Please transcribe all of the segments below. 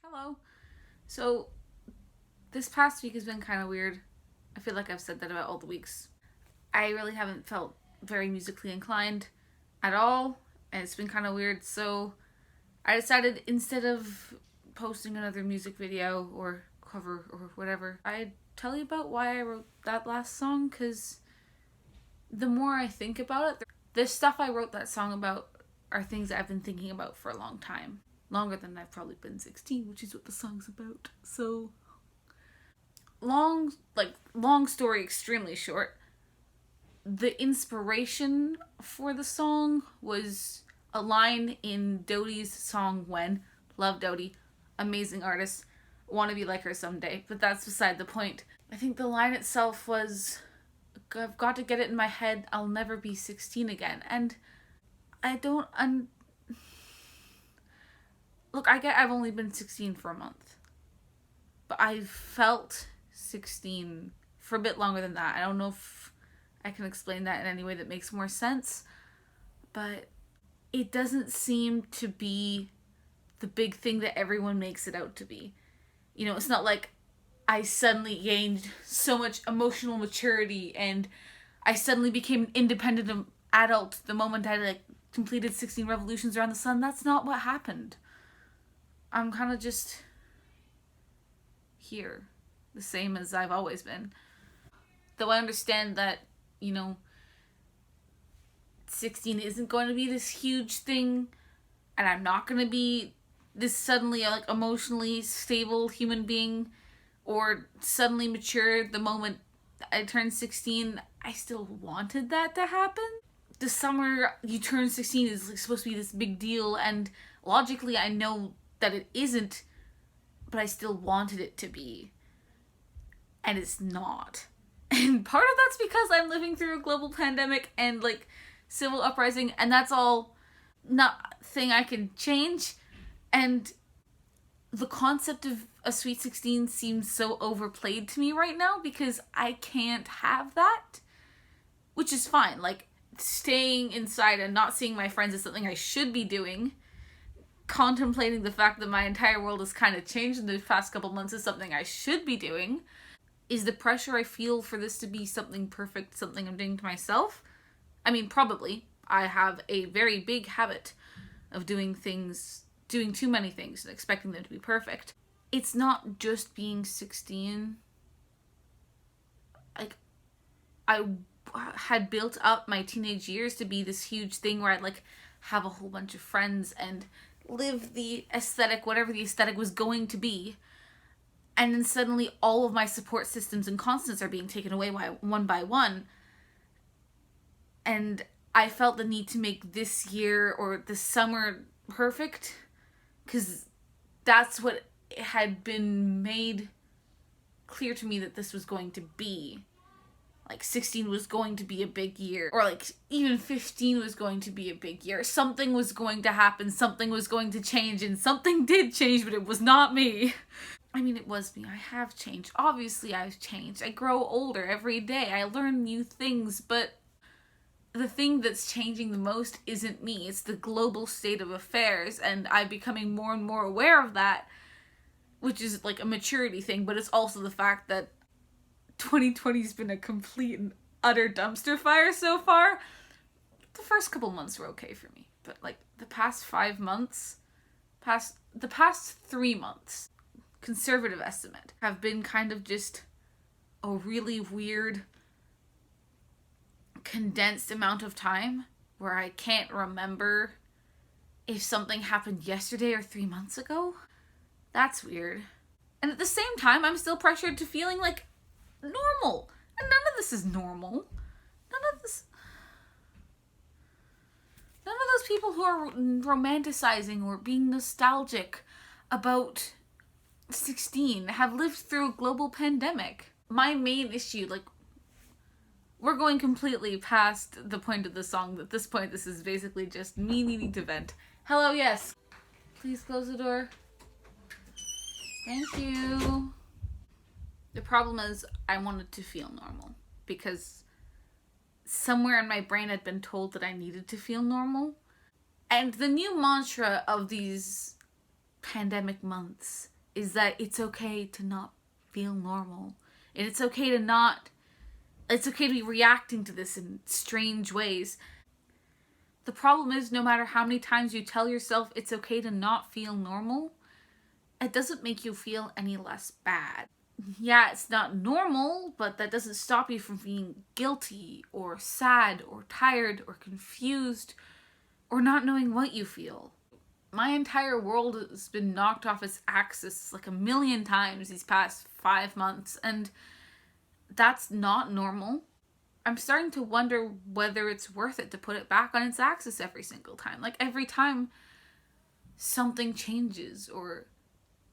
Hello. So, this past week has been kind of weird. I feel like I've said that about all the weeks. I really haven't felt very musically inclined at all, and it's been kind of weird. So, I decided instead of posting another music video or cover or whatever, I'd tell you about why I wrote that last song, because the more I think about it, the stuff I wrote that song about are things that I've been thinking about for a long time. Longer than I've probably been 16, which is what the song's about. So, long story extremely short, the inspiration for the song was a line in Dodie's song When. Love Dodie. Amazing artist. Want to be like her someday. But that's beside the point. I think the line itself was, I've got to get it in my head, I'll never be 16 again. And I don't... Look, I get I've only been 16 for a month. But I've felt 16 for a bit longer than that. I don't know if I can explain that in any way that makes more sense. But it doesn't seem to be the big thing that everyone makes it out to be. You know, it's not like I suddenly gained so much emotional maturity and I suddenly became an independent adult the moment I completed 16 revolutions around the sun. That's not what happened. I'm kind of just here, the same as I've always been. Though I understand that, 16 isn't going to be this huge thing, and I'm not going to be this suddenly emotionally stable human being or suddenly mature the moment I turned 16. I still wanted that to happen. The summer you turn 16 is supposed to be this big deal, and logically I know that it isn't, but I still wanted it to be. And it's not. And part of that's because I'm living through a global pandemic and civil uprising, and that's all not thing I can change. And the concept of a sweet 16 seems so overplayed to me right now because I can't have that. Which is fine. Staying inside and not seeing my friends is something I should be doing. Contemplating the fact that my entire world has kind of changed in the past couple months is something I should be doing. Is the pressure I feel for this to be something perfect, something I'm doing to myself? I mean, probably. I have a very big habit of doing too many things and expecting them to be perfect. It's not just being 16. I had built up my teenage years to be this huge thing where I'd have a whole bunch of friends and live the aesthetic, whatever the aesthetic was going to be. And then suddenly all of my support systems and constants are being taken away one by one. And I felt the need to make this year or this summer perfect, because that's what had been made clear to me that this was going to be. 16 was going to be a big year, or even 15 was going to be a big year. Something was going to happen, something was going to change, and something did change, but it was not me. I mean, it was me. I have changed. Obviously, I've changed. I grow older every day. I learn new things, but the thing that's changing the most isn't me. It's the global state of affairs, and I'm becoming more and more aware of that, which is a maturity thing, but it's also the fact that 2020's been a complete and utter dumpster fire so far. The first couple months were okay for me, but the past 5 months, the past 3 months, conservative estimate, have been kind of just a really weird condensed amount of time where I can't remember if something happened yesterday or 3 months ago. That's weird. And at the same time, I'm still pressured to feeling normal. And none of this is normal. None of those people who are romanticizing or being nostalgic about 16 have lived through a global pandemic. My main issue, we're going completely past the point of the song. At this point, this is basically just me needing to vent. Hello, yes. Please close the door. Thank you. The problem is I wanted to feel normal because somewhere in my brain I'd been told that I needed to feel normal. And the new mantra of these pandemic months is that it's okay to not feel normal. And it's okay to be reacting to this in strange ways. The problem is, no matter how many times you tell yourself it's okay to not feel normal, it doesn't make you feel any less bad. Yeah, it's not normal, but that doesn't stop you from being guilty or sad or tired or confused or not knowing what you feel. My entire world has been knocked off its axis like a million times these past 5 months, and that's not normal. I'm starting to wonder whether it's worth it to put it back on its axis every single time. Like, every time something changes or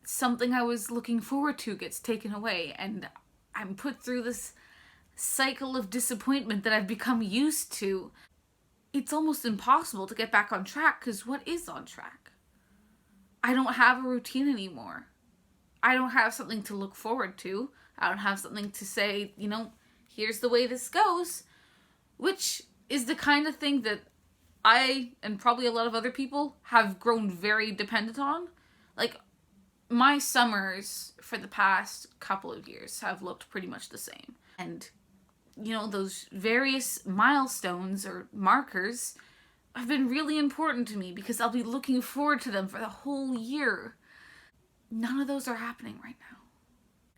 something I was looking forward to gets taken away, and I'm put through this cycle of disappointment that I've become used to, it's almost impossible to get back on track, because what is on track? I don't have a routine anymore. I don't have something to look forward to. I don't have something to say, here's the way this goes, which is the kind of thing that I, and probably a lot of other people, have grown very dependent on. Like, my summers for the past couple of years have looked pretty much the same. And, those various milestones or markers have been really important to me because I'll be looking forward to them for the whole year. None of those are happening right now.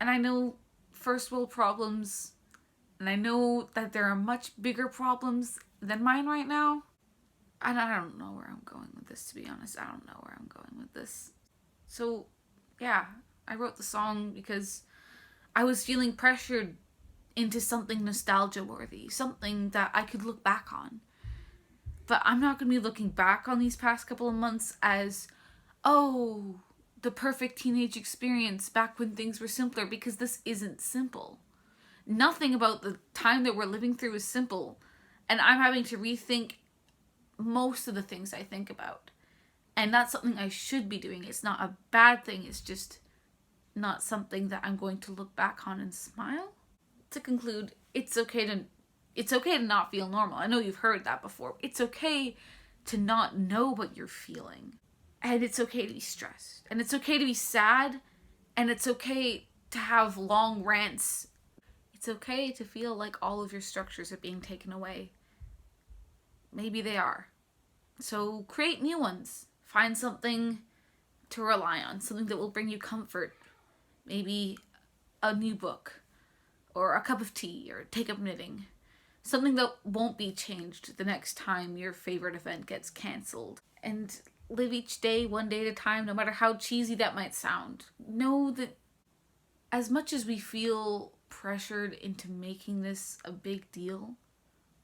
And I know first world problems, and I know that there are much bigger problems than mine right now. And I don't know where I'm going with this, to be honest. I don't know where I'm going with this. So, yeah, I wrote the song because I was feeling pressured into something nostalgia-worthy, something that I could look back on. But I'm not going to be looking back on these past couple of months as, oh, the perfect teenage experience back when things were simpler, because this isn't simple. Nothing about the time that we're living through is simple, and I'm having to rethink most of the things I think about. And that's something I should be doing. It's not a bad thing, it's just not something that I'm going to look back on and smile. To conclude, it's okay to not feel normal. I know you've heard that before. It's okay to not know what you're feeling. And it's okay to be stressed. And it's okay to be sad. And it's okay to have long rants. It's okay to feel like all of your structures are being taken away. Maybe they are. So create new ones. Find something to rely on. Something that will bring you comfort. Maybe a new book. Or a cup of tea. Or take up knitting. Something that won't be changed the next time your favorite event gets cancelled. And live each day one day at a time, no matter how cheesy that might sound. Know that as much as we feel pressured into making this a big deal,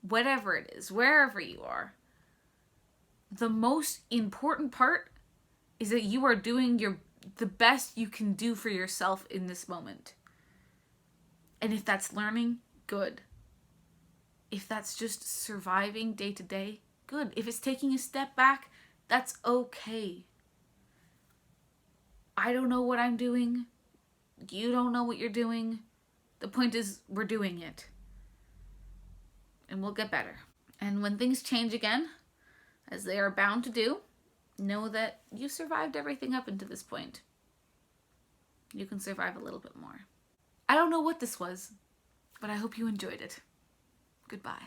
whatever it is, wherever you are, the most important part is that you are doing the best you can do for yourself in this moment. And if that's learning, good. If that's just surviving day to day, good. If it's taking a step back, that's okay. I don't know what I'm doing. You don't know what you're doing. The point is, we're doing it. And we'll get better. And when things change again, as they are bound to do, know that you survived everything up until this point. You can survive a little bit more. I don't know what this was, but I hope you enjoyed it. Goodbye.